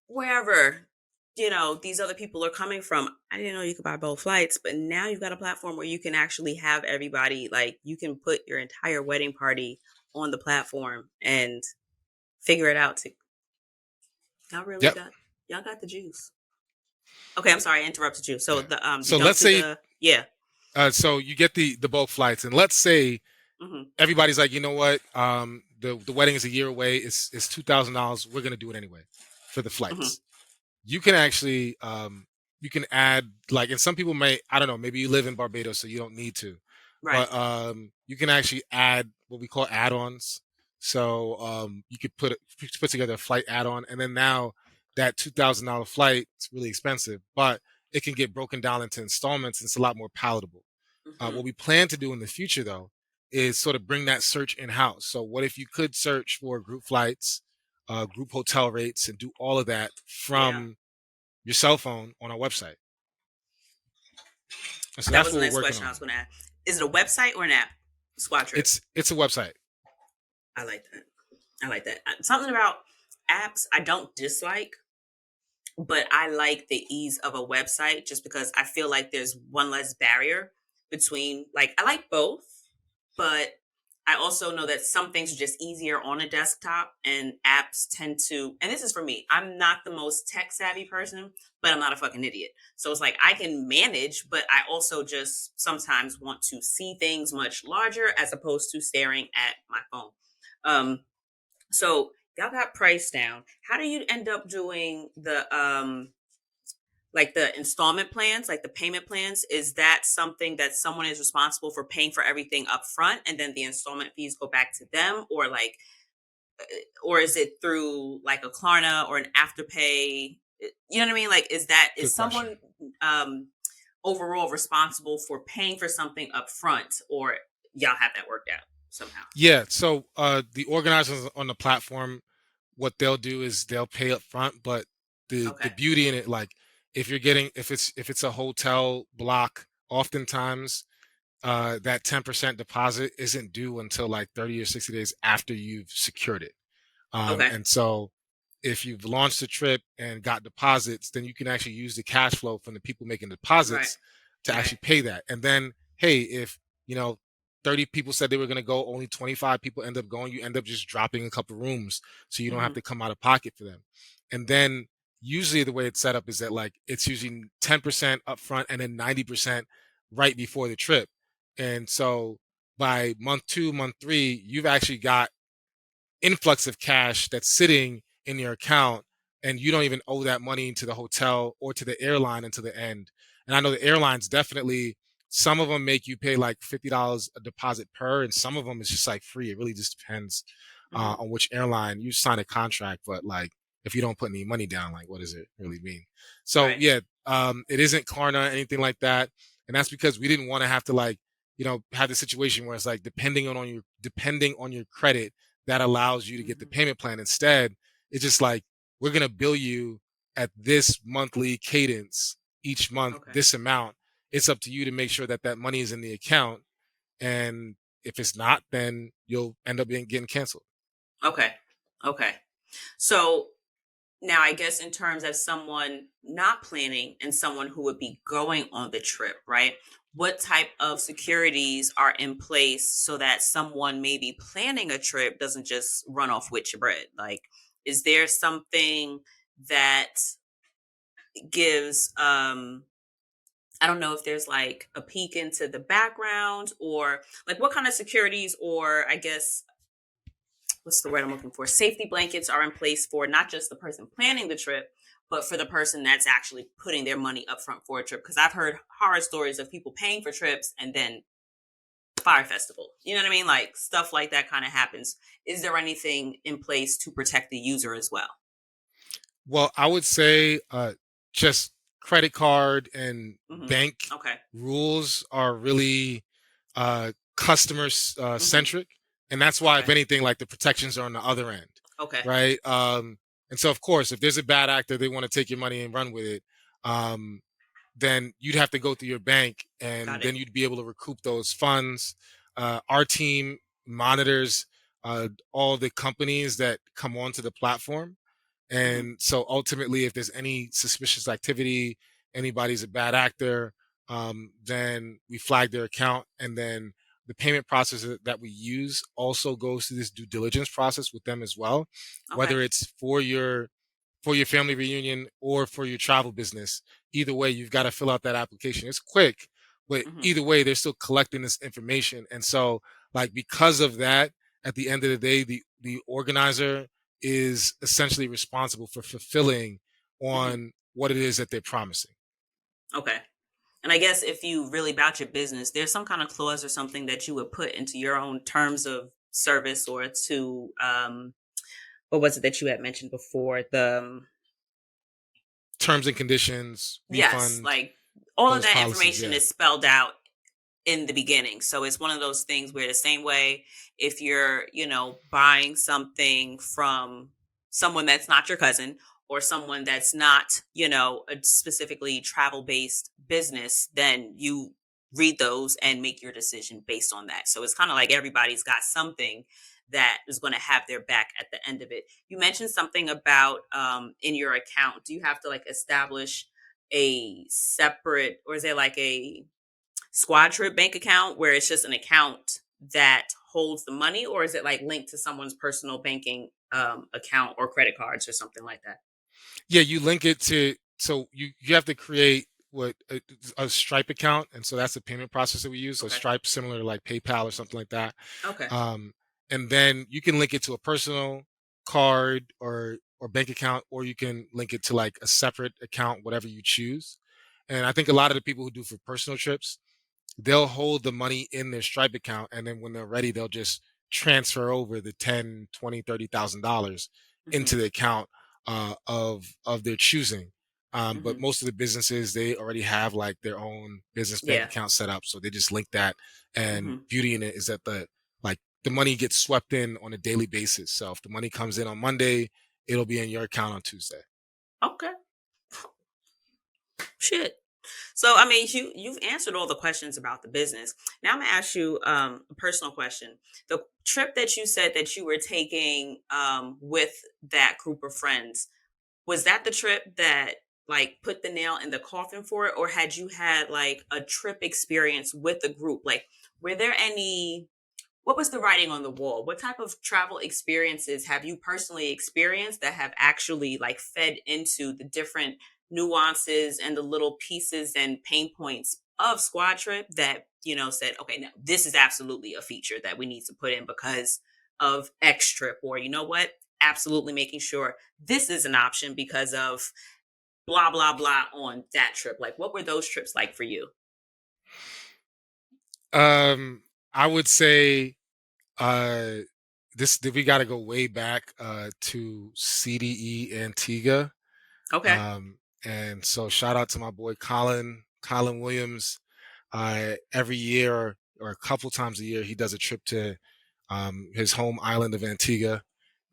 wherever, these other people are coming from. I didn't know you could buy both flights, but now you've got a platform where you can actually have everybody, like, you can put your entire wedding party on the platform and figure it out. Y'all really Yep. got y'all got the juice. Okay, I'm sorry, I interrupted you. So Yeah. the you So don't let's do say, the yeah. so you get the bulk flights, and let's say Hmm. everybody's like, you know what, the wedding is a year away. It's $2,000. We're gonna do it anyway for the Hmm. flights. You can actually you can add, like, and some people may, I don't know, maybe you live in Barbados so you don't need to, Right. but you can actually add what we call add-ons. So you could put together a flight add-on, and then now that $2,000 flight, it's really expensive, but it can get broken down into installments and it's a lot more palatable. Hmm. What we plan to do in the future, though, is sort of bring that search in house. So, what if you could search for group flights, group hotel rates, and do all of that Yeah. from your cell phone on our website? And so That that's was the what we're next working question I on. was gonna ask. Is it a website or an app? Squadtrip. It's a website. I like that. I like that. Something about apps I don't dislike, but I like the ease of a website just because I feel like there's one less barrier between, like, I like both, but I also know that some things are just easier on a desktop and apps tend to, and this is for me, I'm not the most tech savvy person, but I'm not a fucking idiot. So it's like I can manage, but I also just sometimes want to see things much larger as opposed to staring at my phone. Um, so y'all got price down. How do you end up doing the like the installment plans, like the payment plans? Is that something that someone is responsible for paying for everything up front and then the installment fees go back to them, or like, or is it through like a Klarna or an afterpay? You know what I mean? Like, Good is question. someone um overall responsible for paying for something up front, or y'all have that worked out somehow? Yeah. So the organizers on the platform, what they'll do is they'll pay up front, but the Okay. beauty in it, like, if it's a hotel block, oftentimes that 10% deposit isn't due until like 30 or 60 days after you've secured it. Okay. And so if you've launched a trip and got deposits, then you can actually use the cash flow from the people making Right. deposits to Right. actually pay that. And then, hey, if, you know, 30 people said they were going to go, only 25 people end up going, you end up just dropping a couple rooms so you don't have Hmm. to come out of pocket for them. And then usually the way it's set up is that, like, it's usually 10% upfront and then 90% right before the trip. And so by month 2, month 3, you've actually got influx of cash that's sitting in your account, and you don't even owe that money to the hotel or to the airline until the end. And I know the airlines definitely, some of them make you pay like $50 a deposit per, and some of them is just like free. It really just depends Hmm. on which airline you sign a contract. But like, if you don't put any money down, like, what does it really mean? So Right. yeah, it isn't Klarna, anything like that, and that's because we didn't want to have to, like, have the situation where it's like depending on your credit that allows you to get the Hmm. payment plan. Instead, it's just like, we're going to bill you at this monthly cadence each month, Okay. this amount. It's up to you to make sure that that money is in the account. And if it's not, then you'll end up getting canceled. Okay. Okay. So now, I guess in terms of someone not planning and someone who would be going on the trip, right? What type of securities are in place so that someone maybe planning a trip doesn't just run off with your bread? Like, is there something that gives, I don't know if there's like a peek into the background, or like what kind of securities, or I guess what's the word I'm looking for? Safety blankets are in place for not just the person planning the trip, but for the person that's actually putting their money up front for a trip. Because I've heard horror stories of people paying for trips and then fire festival. You know what I mean? Like stuff like that kind of happens. Is there anything in place to protect the user as well? Well, I would say just credit card and Hmm. bank Okay. rules are really customer Hmm. centric, and that's why, if Okay. anything, like the protections are on the other end, Okay. right? And so, of course, if there's a bad actor, they want to take your money and run with it. Um, then you'd have to go through your bank, Got and it. then you'd be able to recoup those funds. Our team monitors all the companies that come onto the platform, Hmm. and so ultimately, if there's any suspicious activity, anybody's a bad actor, then we flag their account. And then the payment process that we use also goes through this due diligence process with them as well, Okay. whether it's for your family reunion or for your travel business. Either way, you've got to fill out that application. It's quick, but Hmm. either way, they're still collecting this information. And so, like, because of that, at the end of the day, the organizer is essentially responsible for fulfilling Hmm. on what it is that they're promising. Okay. And I guess if you really about your business, there's some kind of clause or something that you would put into your own terms of service or to what was it that you had mentioned before? The Terms and conditions, yes, refund, like all of those that policies. information Yeah. is spelled out in the beginning. So it's one of those things where the same way if you're, buying something from someone that's not your cousin or someone that's not, a specifically travel based business, then you read those and make your decision based on that. So it's kind of like everybody's got something that is going to have their back at the end of it. You mentioned something about in your account. Do you have to like establish a separate, or is there like a Squadtrip bank account where it's just an account that holds the money, or is it like linked to someone's personal banking account or credit cards or something like that? Yeah, you link it to, so you have to create what a Stripe account, and so that's the payment process that we use. So Okay. Stripe, similar to like PayPal or something like that. Okay. um, and then you can link it to a personal card or bank account, or you can link it to like a separate account, whatever you choose. And I think a lot of the people who do for personal trips, they'll hold the money in their Stripe account, and then when they're ready, they'll just transfer over the 10, 20, $30,000 Hmm. into the account of their choosing. But Hmm. most of the businesses, they already have like their own business bank Yeah. account set up, so they just link that. And Hmm. beauty in it is that the money gets swept in on a daily basis. So if the money comes in on Monday, it'll be in your account on Tuesday. Okay. Shit. So I mean, you've answered all the questions about the business. Now I'm gonna ask you a personal question. The trip that you said that you were taking with that group of friends, was that the trip that like put the nail in the coffin for it, or had you had like a trip experience with the group? Like, were there any, what was the writing on the wall? What type of travel experiences have you personally experienced that have actually like fed into the different nuances and the little pieces and pain points of Squad Trip that, said, okay, now this is absolutely a feature that we need to put in because of X trip, or you know what? Absolutely making sure this is an option because of blah, blah, blah on that trip. Like, what were those trips like for you? um I would say uh we got to go way back to CDE Antigua. Okay. um and so shout out to my boy Colin Williams. Every year or a couple times a year, he does a trip to his home island of Antigua.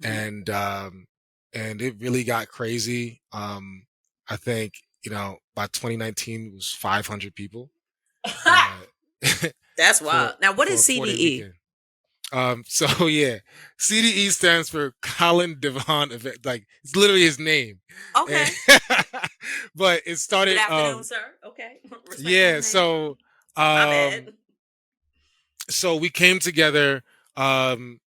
Hmm. And um and it really got crazy. I think, by 2019 it was 500 people uh That's for wild. Now, what for is a 4-day CDE? weekend. So yeah, CDE stands for Colin Devon Event. Like, it's literally his name. And Okay. but it Good started, afternoon, sir. Okay. Respect my yeah, name. My bad. um so we came together, um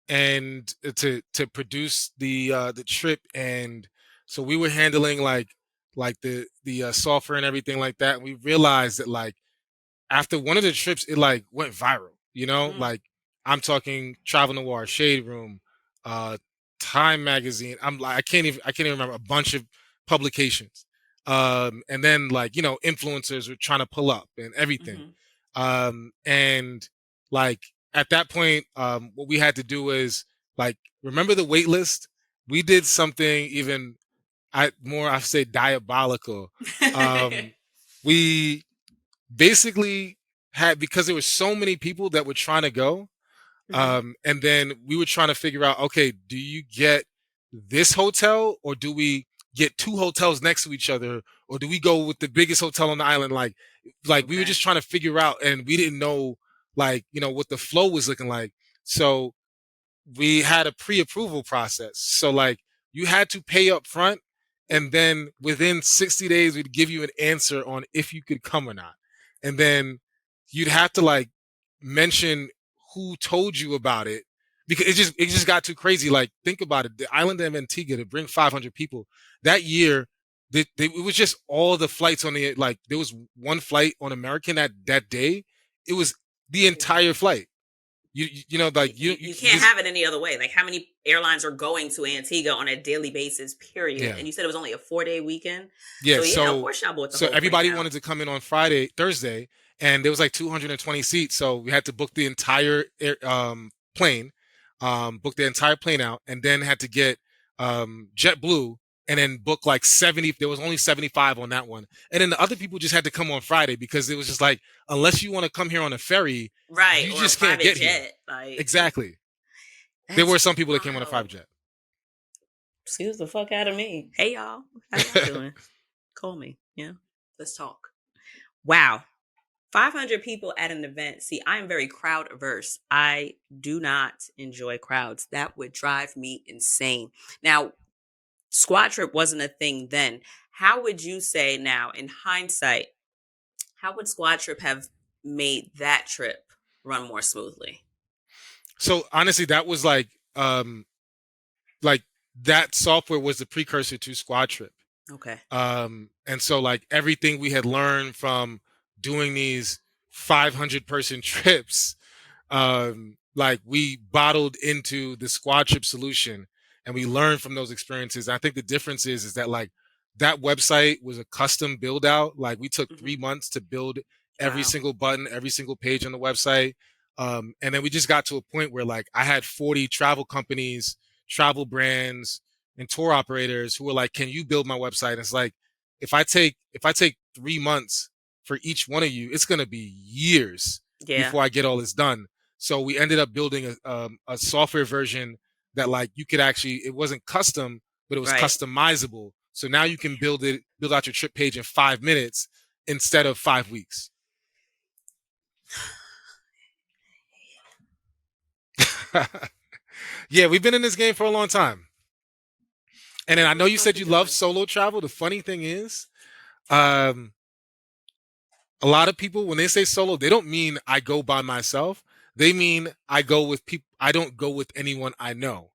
and to produce the trip. And so we were handling like the software and everything like that. And we realized that, like, after one of the trips, it like went viral. Mm, Like, I'm talking Travel Noir, Shade Room, uh, Time magazine. I can't even remember a bunch of publications. And then like influencers were trying to pull up and everything. Hmm. And like at that point, what we had to do is like remember the wait list. We did something even I say diabolical. Um, we basically had because there were so many people that were trying to go. Hmm. And then we were trying to figure out, okay, do you get this hotel or do we get two hotels next to each other or do we go with the biggest hotel on the island? Like we were Okay. just trying to figure out and we didn't know like, what the flow was looking like. So we had a pre-approval process. So like you had to pay up front and then within 60 days we'd give you an answer on if you could come or not. And then you'd have to like mention who told you about it because it just got too crazy. Like think about it. The island of Antigua to bring 500 people that year, it was just all the flights on the like there was one flight on American that day. It was the entire Wow. flight. You know like you You can't this have it any other way. Like, how many airlines are going to Antigua on a daily basis, period? yeah. And you said it was only a 4-day weekend. Yeah, So, yeah, of so course, y'all bought the so whole plane everybody out. wanted to come in on Thursday, and there was like 220 seats, so we had to book the entire plane, book the entire plane out, and then had to get JetBlue, and then book like 70. There was only 75 on that one, and then the other people just had to come on Friday because it was just like unless you want to come here on a ferry, Right. you Or a just can't private get here. jet. Like, Exactly. There that's were some people that came on a wild. private jet. Excuse the fuck out of me. Hey, y'all. How y'all doing? Call me. Yeah. Let's talk. Wow. 500 people at an event. See, I am very crowd averse. I do not enjoy crowds. That would drive me insane. Now, Squad Trip wasn't a thing then. How would you say now, in hindsight, how would Squad Trip have made that trip run more smoothly? So honestly, that was like that software was the precursor to Squadtrip. Okay. And so like everything we had learned from doing these 500-person trips, like we bottled into the squad trip solution and we learned from those experiences. I think the difference is that like that website was a custom build out. Like we took Hmm. 3 months to build every Wow. single button, every single page on the website. And then we just got to a point where like I had 40 travel companies, travel brands, and tour operators who were like, "Can you build my website?" And it's like, if I take 3 months for each one of you, it's gonna be years Yeah. before I get all this done. So we ended up building a software version that like you could actually it wasn't custom, but it was Right. customizable. So now you can build out your trip page in 5 minutes instead of 5 weeks. Yeah, we've been in this game for a long time. And then I What know the you fuck said you you love doing? solo travel. The funny thing is, um, a lot of people when they say solo, they don't mean I go by myself. They mean I go with people. I don't go with anyone I know.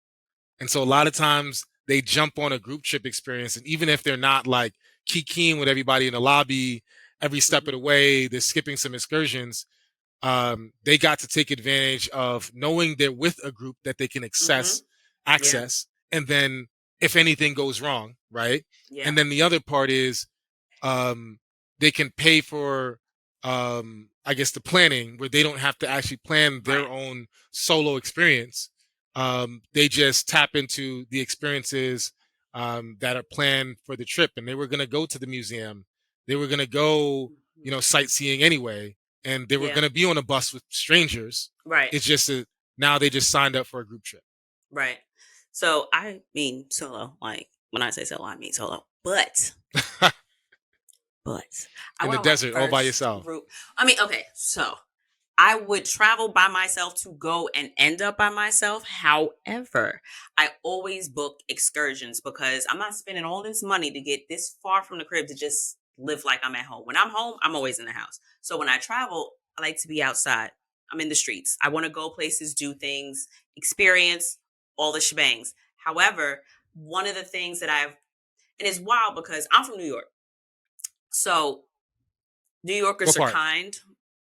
And so a lot of times they jump on a group trip experience, and even if they're not like kikiing with everybody in the lobby every step of Hmm. the way, they're skipping some excursions. They got to take advantage of knowing they're with a group that they can Hmm. Yeah. access, and then if anything goes wrong, right? Yeah. And then the other part is um, they can pay for I guess the planning where they don't have to actually plan their Right. own solo experience. They just tap into the experiences that are planned for the trip, and they were going to go to the museum. They were going to go, Mhm. sightseeing anyway, and they were Yeah. going to be on a bus with strangers. Right. It's just that now they just signed up for a group trip. Right. So I mean solo. Like, when I say solo, I mean solo. But I In the went on my desert all by first yourself. group. I mean, okay, so I would travel by myself to go and end up by myself. However, I always book excursions because I'm not spending all this money to get this far from the crib to just live like I'm at home. When I'm home, I'm always in the house. So when I travel, I like to be outside. I'm in the streets. I want to go places, do things, experience all the shebangs. However, one of the things that and it's wild because I'm from New York. So New Yorkers What are part? kind.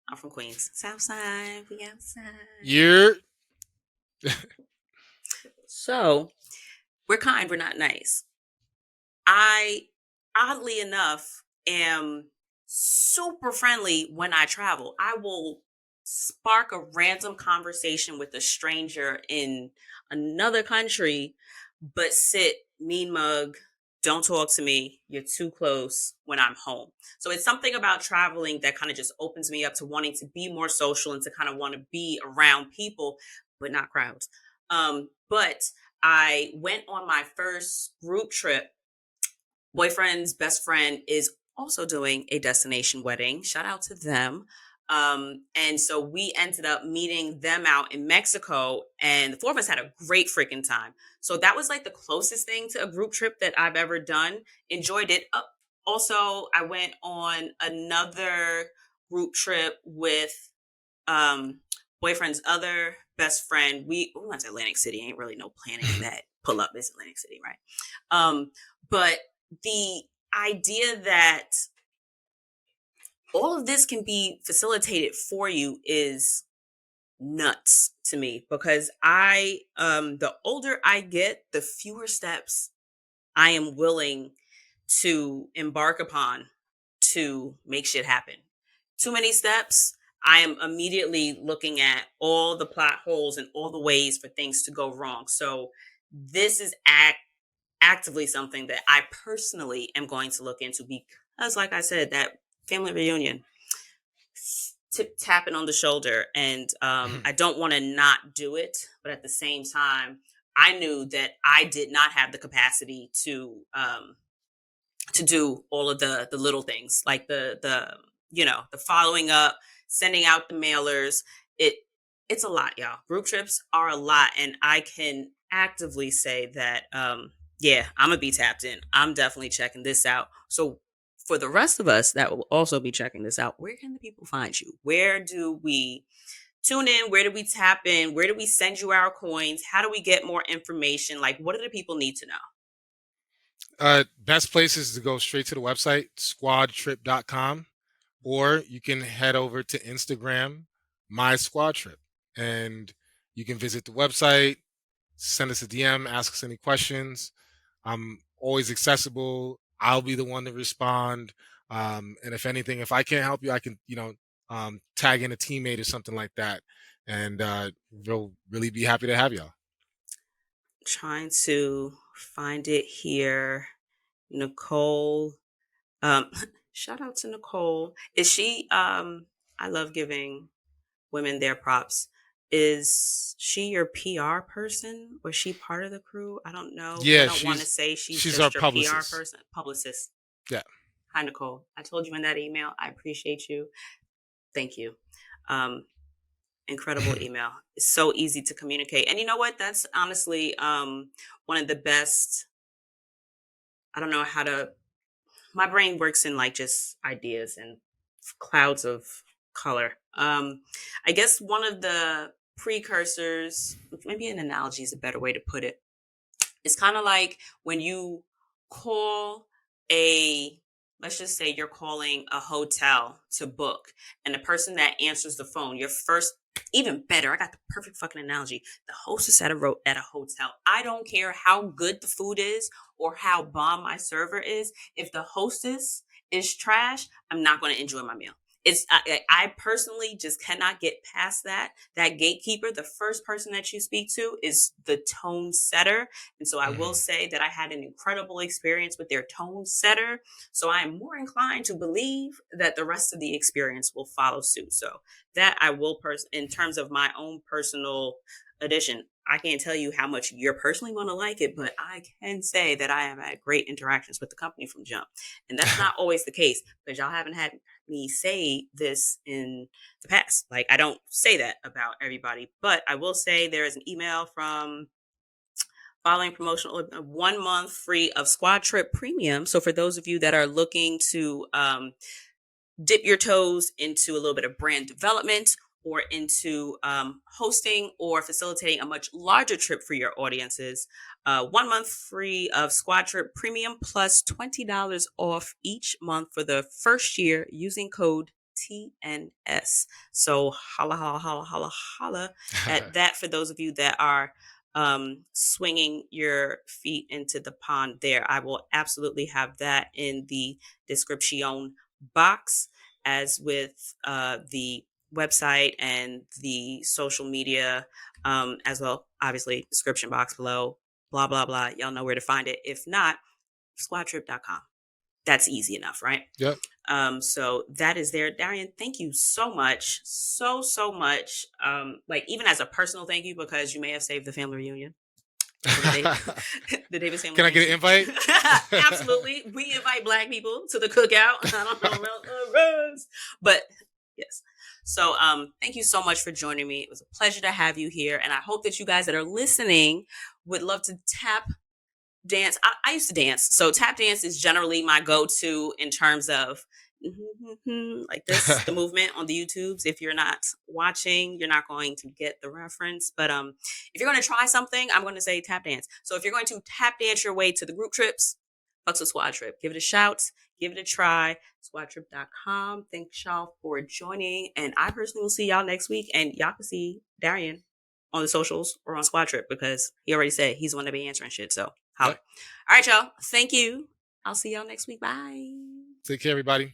I'm from Queens. South side, we outside. You're So we're kind, we're not nice. I, oddly enough, am super friendly when I travel. I will spark a random conversation with a stranger in another country, but sit mean mug, don't talk to me, you're too close when I'm home. So it's something about traveling that kind of just opens me up to wanting to be more social and to kind of want to be around people, but not crowds. But I went on my first group trip. Boyfriend's best friend is also doing a destination wedding. Shout out to them. And so we ended up meeting them out in Mexico, and the four of us had a great freaking time. So that was like the closest thing to a group trip that I've ever done. Enjoyed it. Also, I went on another group trip with um, boyfriend's other best friend. We went to Atlantic City. Ain't really no planning in that. Pull up is Atlantic City, right? But the idea that all of this can be facilitated for you is nuts to me, because I the older I get, the fewer steps I am willing to embark upon to make shit happen. Too many steps, I am immediately looking at all the plot holes and all the ways for things to go wrong. So this is actively something that I personally am going to look into, because, like I said, that family reunion, tapping on the shoulder, and I don't want to not do it, but at the same time, I knew that I did not have the capacity to do all of the little things, like the following up, sending out the mailers. It's a lot, y'all. Group trips are a lot, and I can actively say that yeah, I'm gonna be tapped in. I'm definitely checking this out. So for the rest of us that will also be checking this out, where can the people find you? Where do we tune in? Where do we tap in? Where do we send you our coins? How do we get more information? Like, what do the people need to know? Best place is to go straight to the website, squadtrip.com, or you can head over to Instagram, my squad trip, and you can visit the website, send us a DM, ask us any questions. I'm always accessible. I'll be the one to respond. And if anything, if I can't help you, I can, tag in a teammate or something like that. And we'll really be happy to have y'all. Trying to find it here. Nicole. Um, Shout out to Nicole. Is she I love giving women their props. Is she your PR person? Was she part of the crew? I don't know, because I Yeah, don't want to say she's she's our just your PR publicist. person. Publicist. Yeah. Hi, Nicole. I told you in that email. I appreciate you. Thank you. Um, Incredible email. It's so easy to communicate. And you know what? That's honestly one of the best. I don't know how to, my brain works in like just ideas and clouds of color. I guess one of the precursors, maybe an analogy is a better way to put it. It's kind of like when you call a, let's just say you're calling a hotel to book, and the person that answers the phone, your first, even better, I got the perfect fucking analogy. The hostess at a hotel. I don't care how good the food is or how bomb my server is. If the hostess is trash, I'm not going to enjoy my meal. I personally just cannot get past that. That gatekeeper, the first person that you speak to, is the tone setter. And so I will Mhm. say that I had an incredible experience with their tone setter. So I am more inclined to believe that the rest of the experience will follow suit. So that I will in terms of my own personal addition. I can't tell you how much you're personally going to like it, but I can say that I have had great interactions with the company from jump. And that's not always the case, because y'all haven't had me say this in the past. Like, I don't say that about everybody, but I will say there is an email from following promotional 1 month free of Squadtrip Premium. So for those of you that are looking to dip your toes into a little bit of brand development, or into hosting or facilitating a much larger trip for your audiences, 1 month free of Squadtrip Premium plus $20 off each month for the first year using code TNS. So holla, holla, holla, holla, holla at that for those of you that are swinging your feet into the pond there. I will absolutely have that in the description box, as with the website and the social media, as well. Obviously, description box below. Blah blah blah. Y'all know where to find it. If not, squadtrip.com. That's easy enough, right? Yep. So that is there. Darrien, thank you so much. So much. Like, even as a personal thank you, because you may have saved the family reunion. For the Davis family Can I get an reunion. invite? Absolutely. We invite Black people to the cookout. I don't know about the rest. But yes. So thank you so much for joining me. It was a pleasure to have you here. And I hope that you guys that are listening would love to tap dance. I used to dance. So tap dance is generally my go-to in terms of like this, the movement on the YouTubes. If you're not watching, you're not going to get the reference. But if you're going to try something, I'm going to say tap dance. So if you're going to tap dance your way to the group trips, fucks with Squadtrip. Give it a shout. Give it a try. Squadtrip.com. Thanks y'all for joining. And I personally will see y'all next week. And y'all can see Darrien on the socials or on Squadtrip, because he already said he's going to be answering shit. So holler. Yep. All right, y'all. Thank you. I'll see y'all next week. Bye. Take care, everybody.